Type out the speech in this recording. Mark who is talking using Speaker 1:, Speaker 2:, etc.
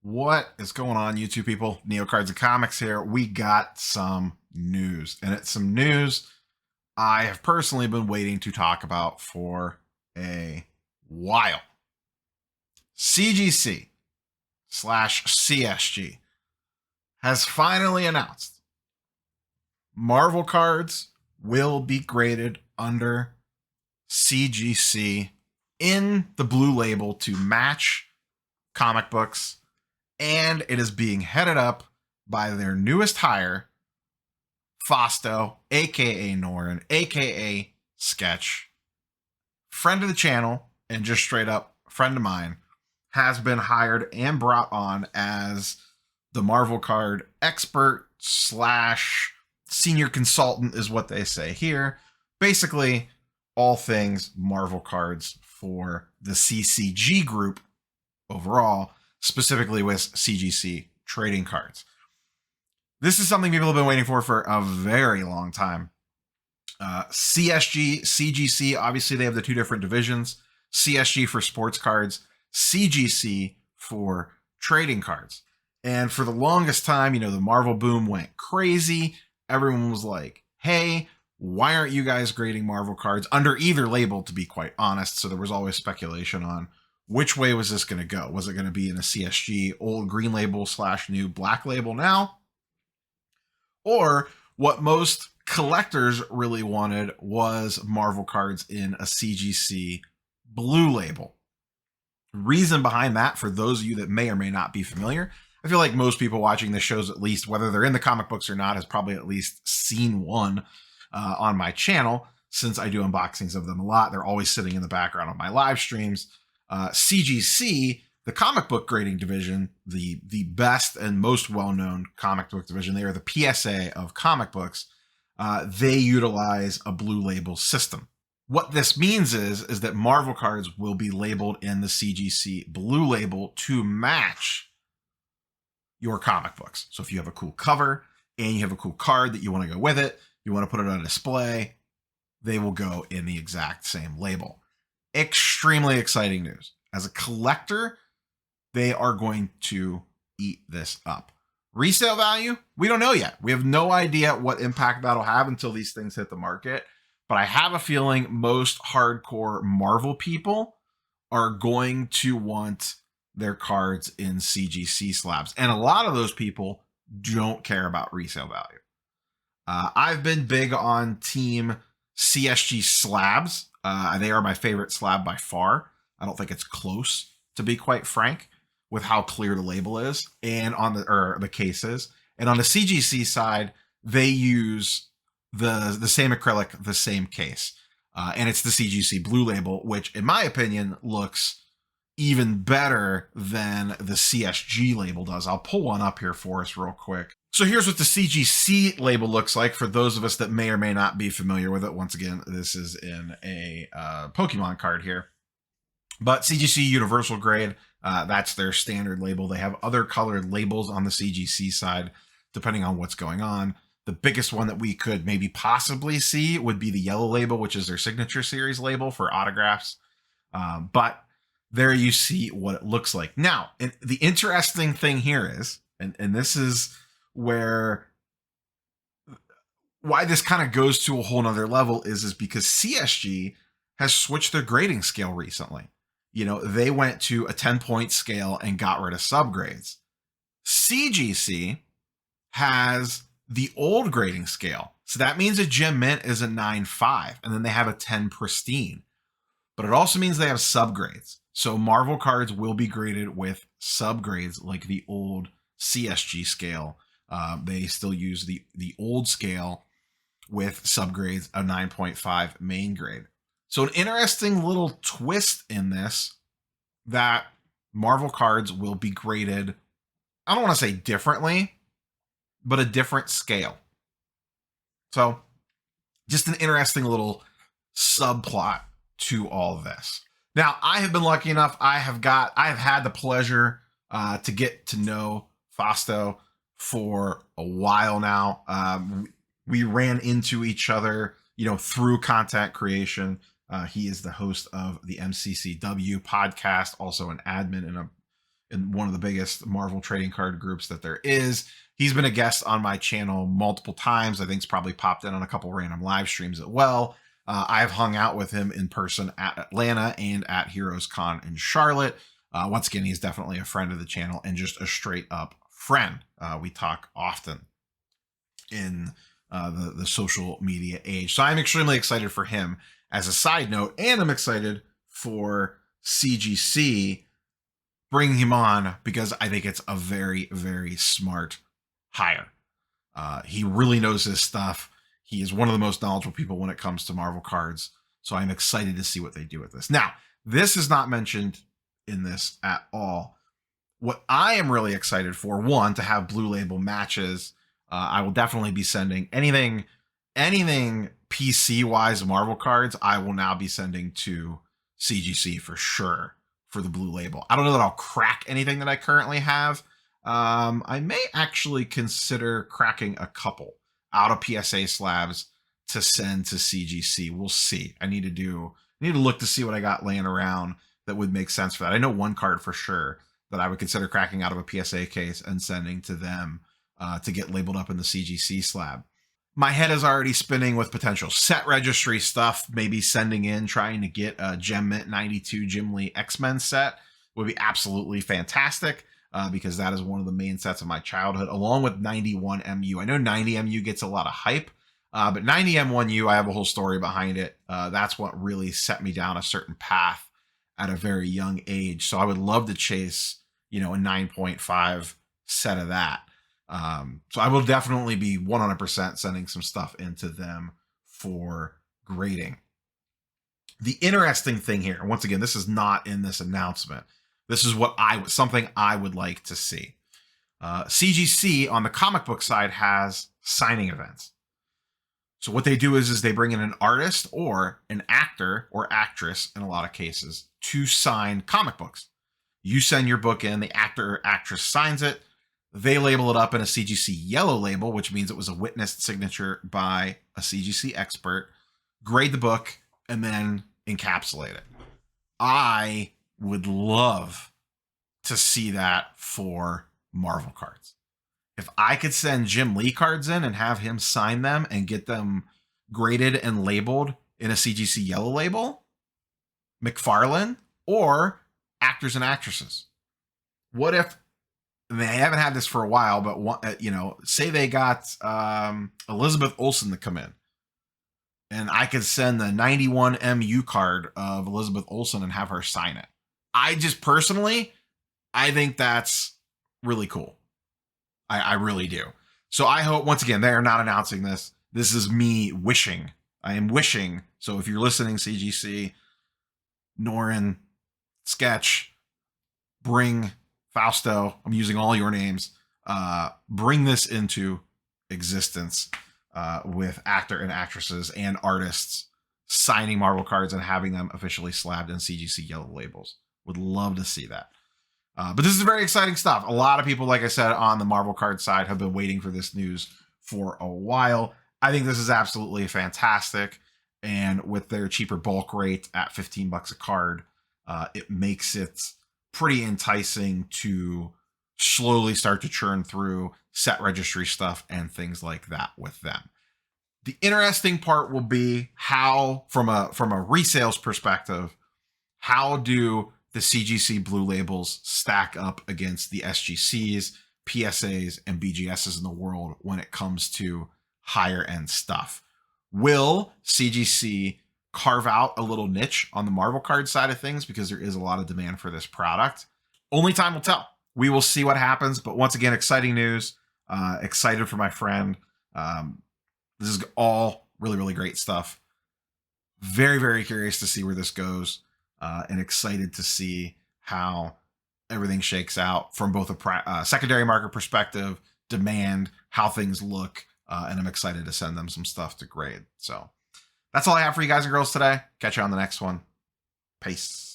Speaker 1: What is going on, YouTube people? Neo Cards and Comics here. We got some news, and it's some news I have personally been waiting to talk about for a while. CGC slash CSG has finally announced Marvel cards will be graded under CGC in the blue label to match comic books, and it is being headed up by their newest hire, Fausto, aka Norin, aka Sketch, friend of the channel and just straight up friend of mine, has been hired and brought on as the Marvel card expert slash senior consultant is what they say here. Basically, all things Marvel cards for the CCG group overall, specifically with CGC Trading Cards. This is something people have been waiting for a very long time. CSG, CGC, obviously they have the two different divisions. CSG for sports cards, CGC for trading cards. And for the longest time, the Marvel boom went crazy. Everyone was like, hey, why aren't you guys grading Marvel cards under either label, to be quite honest? So there was always speculation on which way was this going to go? Was it going to be in a CSG old green label slash new black label now? Or what most collectors really wanted was Marvel cards in a CGC blue label. Reason behind that, for those of you that may or may not be familiar, I feel like most people watching the shows, at least whether they're in the comic books or not, has probably at least seen one on my channel, since I do unboxings of them a lot. They're always sitting in the background of my live streams. CGC, the comic book grading division, the best and most well-known comic book division, they are the PSA of comic books. They utilize a blue label system. What this means is that Marvel cards will be labeled in the CGC blue label to match your comic books. So if you have a cool cover and you have a cool card that you want to go with it, you want to put it on display, they will go in the exact same label. Extremely exciting news. As a collector, they are going to eat this up. Resale value, we don't know yet. We have no idea what impact that'll have until these things hit the market. But I have a feeling most hardcore Marvel people are going to want their cards in CGC slabs. And a lot of those people don't care about resale value. I've been big on team CSG slabs. They are my favorite slab by far. I don't think it's close, to be quite frank, with how clear the label is and on the case is. And on the CGC side, they use the same acrylic, the same case. And it's the CGC blue label, which in my opinion looks even better than the CSG label does. I'll pull one up here for us real quick. So here's what the CGC label looks like for those of us that may or may not be familiar with it. Once again, this is in a Pokemon card here. But CGC Universal Grade, that's their standard label. They have other colored labels on the CGC side, depending on what's going on. The biggest one that we could maybe possibly see would be the yellow label, which is their signature series label for autographs. But there you see what it looks like. Now, and the interesting thing here is, and this is why this kind of goes to a whole nother level is because CSG has switched their grading scale recently. They went to a 10-point scale and got rid of subgrades. CGC has the old grading scale. So that means a gem mint is a 9.5, and then they have a 10 pristine. But it also means they have subgrades. So Marvel cards will be graded with subgrades like the old CSG scale. They still use the old scale with subgrades, a 9.5 main grade. So an interesting little twist in this, that Marvel cards will be graded, I don't want to say differently, but a different scale. So just an interesting little subplot to all of this. Now, I have been lucky enough. I have had the pleasure to get to know Fausto for a while now. We ran into each other, through content creation. He is the host of the MCCW podcast, also an admin in one of the biggest Marvel trading card groups that there is. He's been a guest on my channel multiple times. I think he's probably popped in on a couple random live streams as well. I've hung out with him in person at Atlanta and at Heroes Con in Charlotte. Once again, he's definitely a friend of the channel and just a straight up friend. We talk often in the social media age. So I'm extremely excited for him as a side note, and I'm excited for CGC bringing him on because I think it's a very, very smart hire. He really knows his stuff. He is one of the most knowledgeable people when it comes to Marvel cards. So I'm excited to see what they do with this. Now, this is not mentioned in this at all. What I am really excited for, one, to have Blue Label matches. I will definitely be sending anything PC-wise Marvel cards, I will now be sending to CGC for sure for the Blue Label. I don't know that I'll crack anything that I currently have. I may actually consider cracking a couple out of PSA slabs to send to CGC. We'll see. I need to look to see what I got laying around that would make sense for that. I know one card for sure that I would consider cracking out of a PSA case and sending to them to get labeled up in the CGC slab. My head is already spinning with potential set registry stuff, maybe sending in, trying to get a Gem Mint 92 Jim Lee X-Men set would be absolutely fantastic because that is one of the main sets of my childhood, along with 91 MU. I know 90 MU gets a lot of hype, but 90 M1U, I have a whole story behind it. That's what really set me down a certain path at a very young age. So I would love to chase, a 9.5 set of that. So I will definitely be 100% sending some stuff into them for grading. The interesting thing here, and once again, this is not in this announcement. This is something I would like to see. CGC on the comic book side has signing events. So what they do is they bring in an artist or an actor or actress in a lot of cases to sign comic books. You send your book in, the actor or actress signs it. They label it up in a CGC yellow label, which means it was a witnessed signature by a CGC expert, grade the book, and then encapsulate it. I would love to see that for Marvel cards. If I could send Jim Lee cards in and have him sign them and get them graded and labeled in a CGC yellow label, McFarlane, or actors and actresses. What if they haven't had this for a while, but say they got Elizabeth Olsen to come in, and I could send the 91 MU card of Elizabeth Olsen and have her sign it. I just personally, I think that's really cool. I really do. So I hope, once again, they are not announcing this. This is me wishing. I am wishing. So if you're listening, CGC, Norin, Sketch, Bring, Fausto, I'm using all your names, bring this into existence with actor and actresses and artists signing Marvel cards and having them officially slabbed in CGC yellow labels. Would love to see that. But this is very exciting stuff. A lot of people, like I said, on the Marvel card side have been waiting for this news for a while. I think this is absolutely fantastic. And with their cheaper bulk rate at $15 a card, it makes it pretty enticing to slowly start to churn through set registry stuff and things like that with them. The interesting part will be how, from a resales perspective, how do the CGC blue labels stack up against the SGCs, PSAs, and BGSs in the world when it comes to higher end stuff? Will CGC carve out a little niche on the Marvel card side of things because there is a lot of demand for this product? Only time will tell. We will see what happens. But once again, exciting news. Excited for my friend. This is all really, really great stuff. Very, very curious to see where this goes. And excited to see how everything shakes out from both a secondary market perspective, demand, how things look. And I'm excited to send them some stuff to grade. So that's all I have for you guys and girls today. Catch you on the next one. Peace.